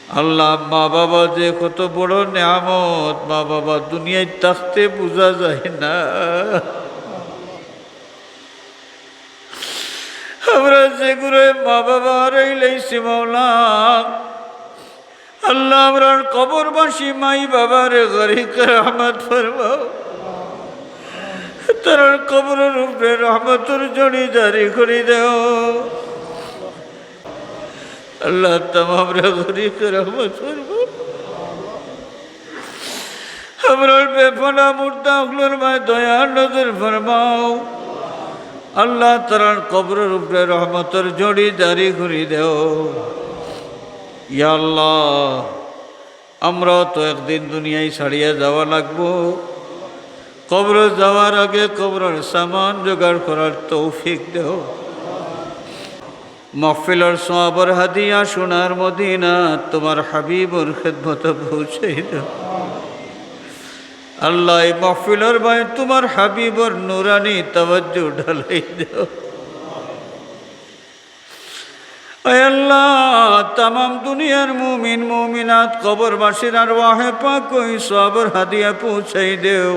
আল্লাহ মা বাবা যে কত বড় নেয়ামত, মা বাবা দুনিয়ায় থাকতে বোঝা যায় না। আমরা যেগুলো মা বাবা হারাইলাইছি মাওলা, আল্লাহ আমরার কবরবাসী মাই বাবার গরিব রহমত ফরমাও, তার কবরের উপরে রহমতের জড়ি জারি করে দেও। আল্লাহ তামাম গরিব রহমত ফরমাও। আমরার বেফনা মুর্দা গুলোর মায় দয়ার নজর ফরমাও। আল্লাহ তার কবরের উপরে রহমতের জড়ি জারি করে দেও। ইয়া আল্লাহ, আমরাও তো একদিন দুনিয়ায় ছাড়িয়ে যাওয়া লাগবো। কবর যাওয়ার আগে কবরের সামান জোগাড় করার তৌফিক দেও। মাহফিলের সওয়াবের হাদিয়া সোনার মদিনা তোমার হাবিবুর খিদমতে পৌঁছে দাও। আল্লাহ এই মাহফিলের ভাই তোমার হাবিবুর নুরানি তাওয়াজ্জু ঢালাই দাও। আয় আল্লাহ, তামাম দুনিয়ার মুমিন মুমিনাত কবরবাসীর আরওয়াহে পাক ওই সওয়াবের হাদিয়া পৌঁছাই দেও।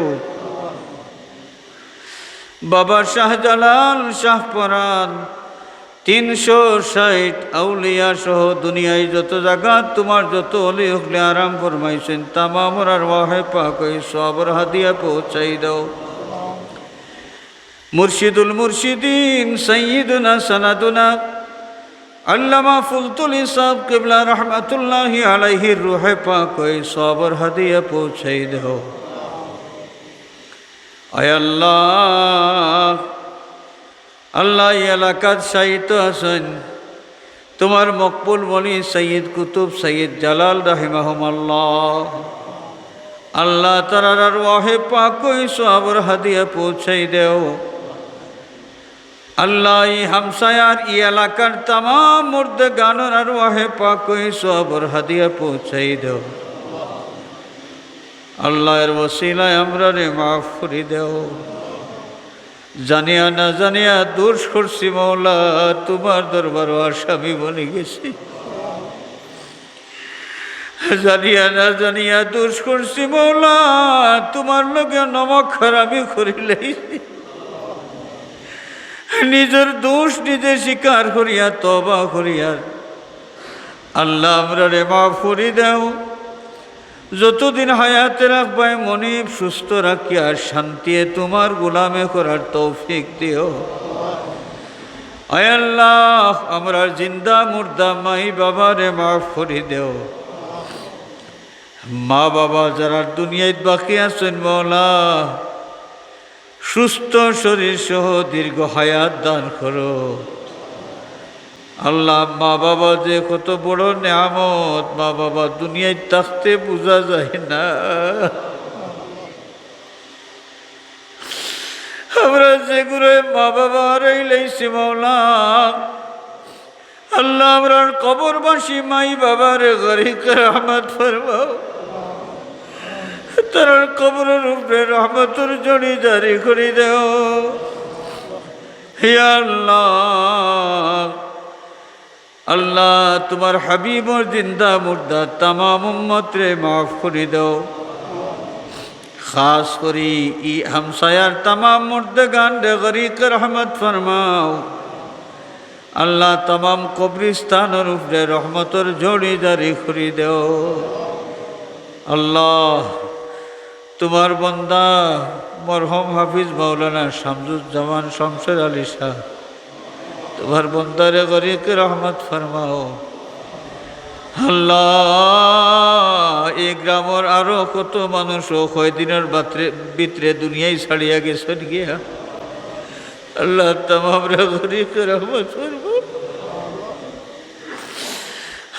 বাবা শাহজালাল শাহপরান 360 আউলিয়া সহ দুনিয়ায় যত জায়গা তোমার যত অলি হকলে আরাম ফরমাইছেন, তামাম আরওয়াহে পাক ওই সওয়াবের হাদিয়া পৌঁছাই দাও। মুর্শিদুল মুর্শিদিন সাইয়্যিদুনা সানাদুনা আল্লামা ফুলতুলি সাহেব কিবলা রহমাতুল্লাহি আলাইহির রূহে পাক ওই সওয়াবের হাদিয়া পৌঁছাই দাও। আয় আল্লাহ, আল্লাহ এই এলাকার সাহিত্য আছেন তোমার মকবুল বলি সৈয়দ কুতুব সৈয়দ জালাল রাহিমাহুমাল্লাহ। আল্লাহ তারার আরওয়াহে পাক ওই সওয়াবের হাদিয়া পৌঁছাই দেও। আল্লাহ এই হামসায়ার এই এলাকার তামাম মুর্দে গানের আরওয়াহে পাক ওই সওয়াবের হাদিয়া পৌঁছাই দেও। আল্লাহর ওসিলায় আমরা রে মাফ করে দেও। জানিয়া না জানিয়া দোষ করছি মৌলা, তোমার দরবারও আসামি বনে গেছি। জানিয়া না জানিয়া দোষ করছি মৌলা, তোমার লগে নমক খারাপি করিলেছি। নিজের দোষ নিজে স্বীকার করিয়া তওবা করিয়া আল্লাহ আমরা রে মাফ করে দেও। যতদিন হায়াতে রাখবাই মনিব সুস্থ রাখিয়া শান্তিয়ে তোমার গোলামে করার তৌফিক দিও। আয় আল্লাহ, আমরা জিন্দা মুর্দা মাই বাবারে মাফ করে দেও। মা বাবা যারা দুনিয়ায় বাকি আছেন মওলা, সুস্থ শরীর সহ দীর্ঘ হায়াত দান করো। আল্লাহ মা বাবা যে কত বড় নেয়ামত, মা বাবা দুনিয়ায় থাকতে বোঝা যায় না। আমরা যেগুলো মা বাবা হারাইলাইছি মাওলা, আল্লাহ আমরার কবরবাসী মাই বাবার গরিব রহমত ফরমাও। তার কবরের উপরে রহমতের জড়ি জারি করে দেও। হে আল্লাহ, আল্লাহ তোমার হাবিবর জিন্দা মুর্দা তামাম উম্মত রে মাফ করে দাও। খাস করি ই হামসায়ার তামাম মুর্দগান রে গরিক রহমত ফরমাও। আল্লাহ তামাম কবরিস্তানের উপরে রহমতের জড়ি জারি করে দাও। আল্লাহ তোমার বন্দা মরহম হাফিজ মাওলানা শামসুজ্জামান শমশের আলী শাহ তোমার বন্দারে গরিক রহমত ফরমাও। আল্লাহ এই গ্রামের আরো কত মানুষ কয়দিনের ভিতরে দুনিয়ায় ছাড়িয়া গেছেন গিয়া, আল্লাহ তামাম গরিক রহমত ফরমাও।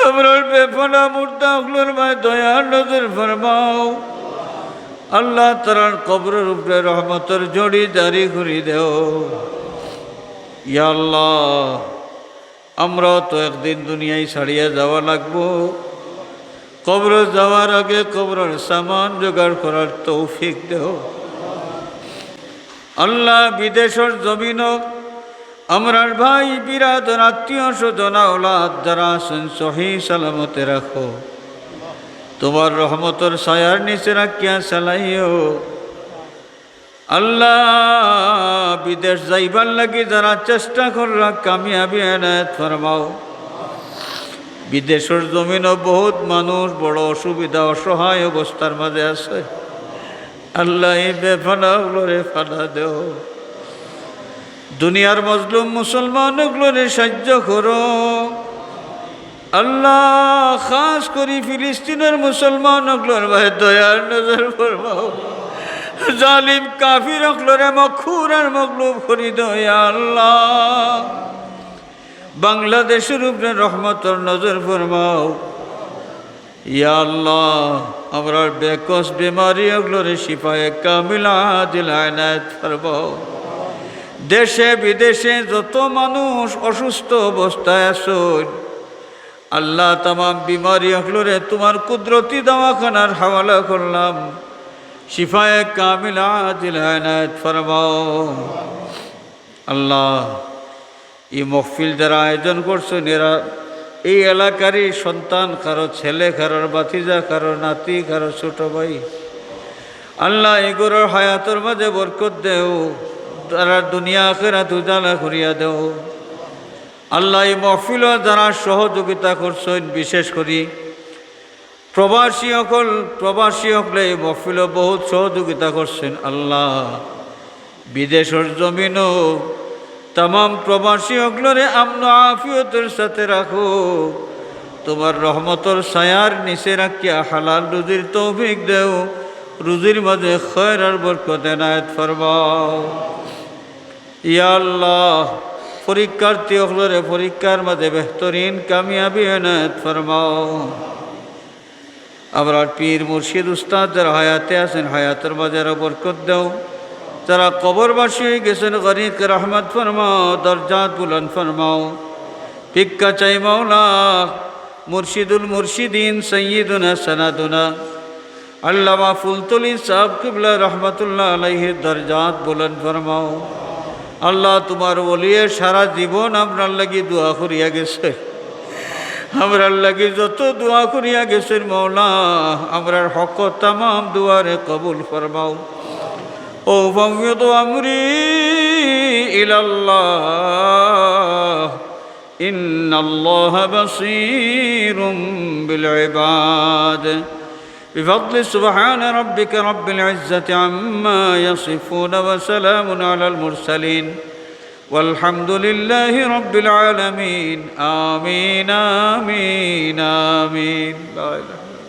আমরার বেফনা মুর্দা গুলোর মায় দয়ার নজর ফরমাও। আল্লাহ তার কবরের উপরে রহমতের জড়ি জারি করে দেও। ইয়া আল্লাহ, আমরাও তো একদিন দুনিয়ায় ছাড়িয়ে যাওয়া লাগবো। কবর যাওয়ার আগে কবরের সামান জোগাড় করার তৌফিক দেও। আল্লাহ বিদেশের জমিন আমরার ভাই বিরাদর আত্মীয় স্বজন আওলাদ যারা আছেন সহি সালামতে রাখো। তোমার রহমতর ছায়ার নিচে রাখিয়া চালাইও। আল্লাহ বিদেশ যাইবার লাগি যারা চেষ্টা কররা কামিয়াবি এনায়েত ফরমাও। বিদেশের জমিনও বহুত মানুষ বড় অসুবিধা অসহায় অবস্থার মাঝে আছে। আল্লাহ এই বেফানাগুলোরে ফানা দেও। দুনিয়ার মজলুম মুসলমানগুলোরে সাহায্য করো। আল্লাহ খাস করি ফিলিস্তিনের মুসলমানগুলোর ভাই দয়ার নজর ফরমাও। জালিম কাফির অকলরে মখুর আর মগলুব করি দয়া আল্লাহ। বাংলাদেশের উপরে রহমতর নজর ফরমাও ইয়া আল্লাহ। আমরা বেকস বেমারি অগলরে শিফায়ে কামিলা আদিল আনায়েত ফরমাও। দেশে বিদেশে যত মানুষ অসুস্থ অবস্থায় আছেন আল্লাহ তামাম বিমারি অগলরে তোমার কুদরতি দওয়াখানার হাওয়ালা করলাম। শিফায়ে কামিলা আদিল আনায়েত ফরমাও। আল্লাহ এই মহফিল যারা আয়োজন করছেন এরা এই এলাকারই সন্তান, কারো ছেলে, কারোর বাতিজা, কারো নাতি, কারো ছোট ভাই। আল্লাহ এগুলোর হায়াতের মাঝে বরকত দেও। তারা দুনিয়া আখিরাত উজালা করিয়া দেও। আল্লাহ এই মহফিল যারা সহযোগিতা করছেন বিশেষ করে প্রবাসী হকলে এই মহফিল বহুত সহযোগিতা করছেন। আল্লাহ বিদেশের জমিনও তামাম প্রবাসী অগলরে আমন আফিয়তের সাথে রাখো। তোমার রহমতর ছায়ার নিচে রাখিয়া হালাল রুজির তৌফিক দেও। রুজির মাঝে খয়র আর বরকত এনায়েত ফরমাও ইয়া আল্লাহ। পরীক্ষার্থী অগলরে পরীক্ষার মাঝে বেহতরিন কামিয়াবি এনায়েত ফরমাও। আমরা পীর মুর্শিদ উস্তাদ যারা হায়াতে আছেন হায়াতের মাঝে আরো বরকত দেও। যারা কবরবাসী হয়ে গেছেন গরিবকে রহমত ফরমাও, দরজাত বুলন্দ ফরমাও। ভিক্ষা চাই মাওলা মুর্শিদুল মুর্শিদিন সৈয়দুনা সনাদুনা আল্লামা ফুলতলি সাহেব কিবলা রহমতুল্লাহ আলাইহির দরজাত বুলন্দ ফরমাও। আল্লাহ তোমার ওলিয়ে সারা জীবন আমরার লাগি দোয়া করিয়া গেছে। আমরার লাগি যত দোয়া করিয়া গেছেন মাওলা আমরার হক তামাম দুয়ারে কবুল ফরমাও। أفوض أمري إلى الله إن الله بصير بالعباد بفضل سبحان ربك رب العزة عما يصفون وسلام على المرسلين والحمد لله رب العالمين آمين آمين آمين لا إله إلا الله.